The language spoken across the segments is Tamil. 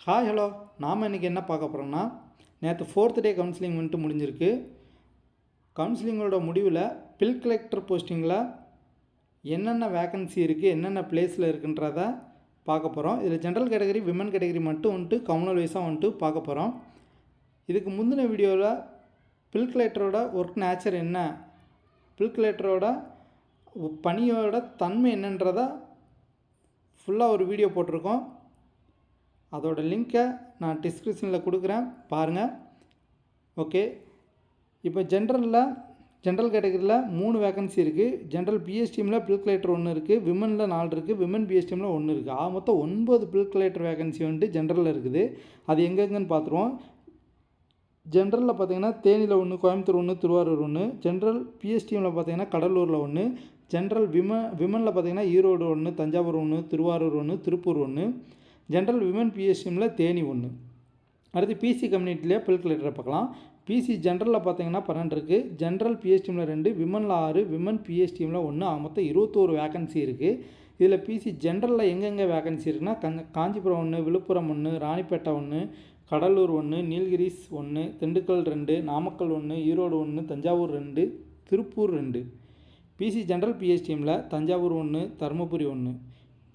ஹாய் ஹலோ நாம் இன்றைக்கி என்ன பார்க்க போகிறோம்னா, நேற்று 4th டே கவுன்சிலிங் வந்துட்டு முடிஞ்சிருக்கு. கவுன்சிலிங்கோட முடிவில் பில் கலெக்டர் போஸ்டிங்கில் என்னென்ன வேக்கன்சி இருக்குது, என்னென்ன பிளேஸில் இருக்குன்றத பார்க்க போகிறோம். இதில் ஜென்ரல் கேட்டகரி, விமன் கேட்டகரி மட்டும் வந்துட்டு கம்யூனல் வைஸாக வந்துட்டு பார்க்க போகிறோம். இதுக்கு முந்தின வீடியோவில் பில் கலெக்டரோட ஒர்க் நேச்சர் என்ன, பில் கலெக்டரோட பணியோட தன்மை என்னன்றதை ஃபுல்லாக ஒரு வீடியோ போட்டிருக்கோம். அதோட லிங்க்கை நான் டிஸ்கிரிப்ஷனில் கொடுக்குறேன், பாருங்கள். ஓகே, இப்போ ஜென்ரல் கேட்டகரியில் 3 வேக்கன்சி இருக்குது. ஜென்ரல் பிஎஸ்டிஎம்மில் பில் கலெக்டர் 1 இருக்குது, விமனில் 4 இருக்குது, விமன் பிஎஸ்டிஎம்மில் 1 இருக்குது. மொத்தம் 9 பில் கலெக்டர் வேக்கன்சி வந்துட்டு ஜென்ரலில் இருக்குது. அது எங்கெங்கன்னு பார்த்துருவோம். ஜென்ரலில் பார்த்திங்கன்னா தேனியில் 1, கோயம்புத்தூர் 1, திருவாரூர் 1. ஜென்ரல் பிஎஸ்டிஎம்மில் பார்த்திங்கன்னா கடலூரில் 1. ஜென்ரல் விமனில் பார்த்திங்கன்னா ஈரோடு 1, தஞ்சாவூர் 1, திருவாரூர் 1, திருப்பூர் 1. ஜென்ரல் விமன் பிஎஸ்டிஎம்மில் தேனி 1. அடுத்து பிசி கம்யூனிட்டிலே பில் கலெக்டரை பார்க்கலாம். பிசி ஜென்ரலில் பார்த்தீங்கன்னா 12 இருக்குது, ஜென்ரல் பிஎஸ்டிஎம்மில் 2, விமனில் 6, விமன் பிஎஸ்டிஎம்மில் 1. மொத்தம் 21 வேக்கன்சி இருக்குது. இதில் பிசி ஜென்ரலில் எங்கெங்கே வேக்கன்சி இருக்குன்னா, காஞ்சிபுரம் 1, விழுப்புரம் 1, ராணிப்பேட்டை 1, கடலூர் 1, நீலகிரிஸ் 1, திண்டுக்கல் 2, நாமக்கல் 1, ஈரோடு 1, தஞ்சாவூர் 2, திருப்பூர் 2. பிசி ஜென்ரல் பிஎஸ்டிஎம்மில் தஞ்சாவூர் 1, தருமபுரி 1.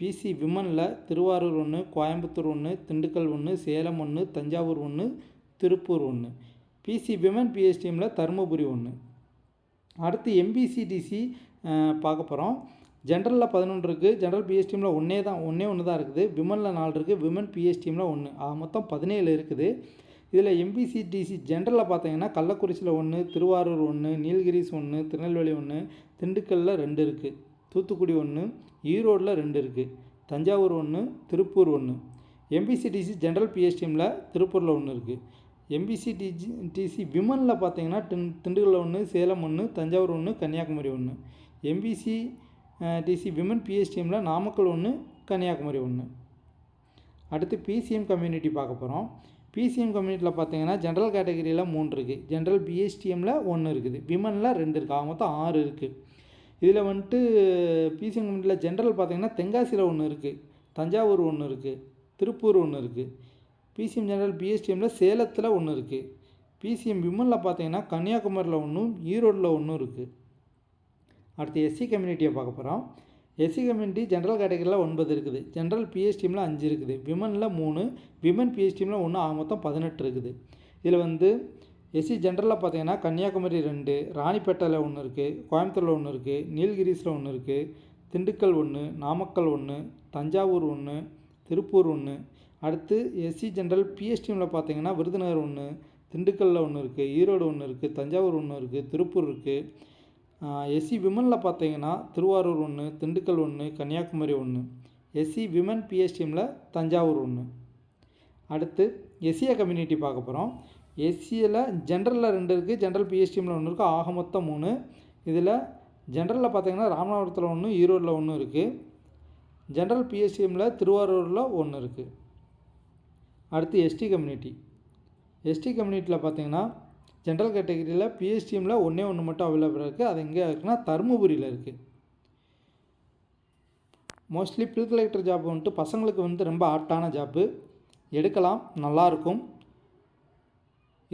பிசி விமனில் திருவாரூர் 1, கோயம்புத்தூர் 1, திண்டுக்கல் 1, சேலம் 1, தஞ்சாவூர் 1, திருப்பூர் 1. பிசி விமன் பிஎஸ்டிஎம்மில் தருமபுரி 1. அடுத்து எம்பிசிடிசி பார்க்க போகிறோம். ஜென்ரலில் 11 இருக்குது, ஜென்ரல் பிஎஸ்டிஎம்மில் ஒன்று தான் இருக்குது, விமனில் 4 இருக்குது, விமன் பிஎஸ்டிஎம்மில் 1. மொத்தம் 17 இருக்குது. இதில் எம்பிசிடிசி ஜென்ரலில் பார்த்தீங்கன்னா கள்ளக்குறிச்சியில் 1, திருவாரூர் 1, நீலகிரிஸ் 1, திருநெல்வேலி 1, திண்டுக்கல்லில் 2 இருக்குது, தூத்துக்குடி 1, ஈரோடில் 2 இருக்குது, தஞ்சாவூர் 1, திருப்பூர் 1. எம்பிசிடிசி ஜென்ரல் பிஎஸ்டிஎம்மில் திருப்பூரில் 1 இருக்குது. எம்பிசிடிசி விமனில் பார்த்தீங்கன்னா திண்டுக்கல்லில் 1, சேலம் 1, தஞ்சாவூர் 1, கன்னியாகுமரி 1. எம்பிசிடிசி விமன் பிஎஸ்டிஎம்மில் நாமக்கல் 1, கன்னியாகுமரி 1. அடுத்து பிசிஎம் கம்யூனிட்டி பார்க்க போகிறோம். பிசிஎம் கம்யூனிட்டியில் பார்த்தீங்கன்னா ஜென்ரல் கேட்டகரியில் 3 இருக்குது, ஜென்ரல் பிஎஸ்டிஎம்மில் 1 இருக்குது, விமனில் 2 இருக்குது. மொத்தம் 6 இருக்குது. இதில் வந்துட்டு பிசிஎம் கம்யூனிட்டியில் ஜென்ரல் பார்த்திங்கன்னா தென்காசியில் 1 இருக்குது, தஞ்சாவூர் 1 இருக்குது, திருப்பூர் 1 இருக்குது. பிசிஎம் ஜென்ரல் பிஎஸ்டிஎம்மில் சேலத்தில் 1 இருக்குது. பிசிஎம் விமனில் பார்த்தீங்கன்னா கன்னியாகுமரியில் 1, ஈரோடில் 1 இருக்குது. அடுத்து எஸ்சி கம்யூனிட்டியை பார்க்க போகிறோம். எஸ்சி கம்யூனிட்டி ஜென்ரல் கேட்டகரியில் 9 இருக்குது, ஜென்ரல் பிஎஸ்டிஎம்மில் 5 இருக்குது, விமனில் 3, விமன் பிஎஸ்டிஎம்மில் 1. மொத்தம் 18 இருக்குது. இதில் வந்து எஸ்சி ஜென்ரலில் பார்த்தீங்கன்னா கன்னியாகுமரி 2, ராணிப்பேட்டையில் 1 இருக்குது, கோயம்புத்தூரில் 1 இருக்குது, நீலகிரிஸில் 1 இருக்குது, திண்டுக்கல் 1, நாமக்கல் 1, தஞ்சாவூர் 1, திருப்பூர் 1. அடுத்து எஸ்சி ஜென்ரல் பிஎஸ்டிஎம்மில் பார்த்தீங்கன்னா விருதுநகர் 1, திண்டுக்கல்லில் 1 இருக்குது, ஈரோடு 1 இருக்குது, தஞ்சாவூர் 1 இருக்குது, திருப்பூர் இருக்குது. எஸ்சி விமனில் பார்த்தீங்கன்னா திருவாரூர் 1, திண்டுக்கல் 1, கன்னியாகுமரி 1. எஸ்சி விமன் பிஎஸ்டிஎம்மில் தஞ்சாவூர் 1. அடுத்து எஸ்சிஏ கம்யூனிட்டி பார்க்க போகிறோம். எஸ்சியில் ஜென்ரலில் 2 இருக்குது, ஜென்ரல் பிஎஸ்டிஎம்மில் 1 இருக்குது, மொத்தம் 3. இதில் ஜென்ரலில் பார்த்தீங்கன்னா ராமநாதபுரத்தில் 1, ஈரோடில் 1 இருக்குது, ஜென்ரல் பிஎஸ்டிஎம்மில் திருவாரூரில் 1 இருக்குது. அடுத்து எஸ்டி கம்யூனிட்டியில் பார்த்தீங்கன்னா ஜென்ரல் கேட்டகரியில் பிஎஸ்டிஎம்மில் 1 மட்டும் அவைலபிள் இருக்குது. அது எங்கே இருக்குன்னா தருமபுரியில் இருக்குது. மோஸ்ட்லி பில் கலெக்டர் ஜாப் வந்துட்டு பசங்களுக்கு வந்து ரொம்ப ஆப்டான ஜாப்பு, எடுக்கலாம், நல்லாயிருக்கும்.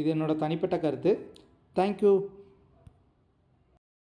இது என்னோடய தனிப்பட்ட கருத்து. தேங்க்யூ.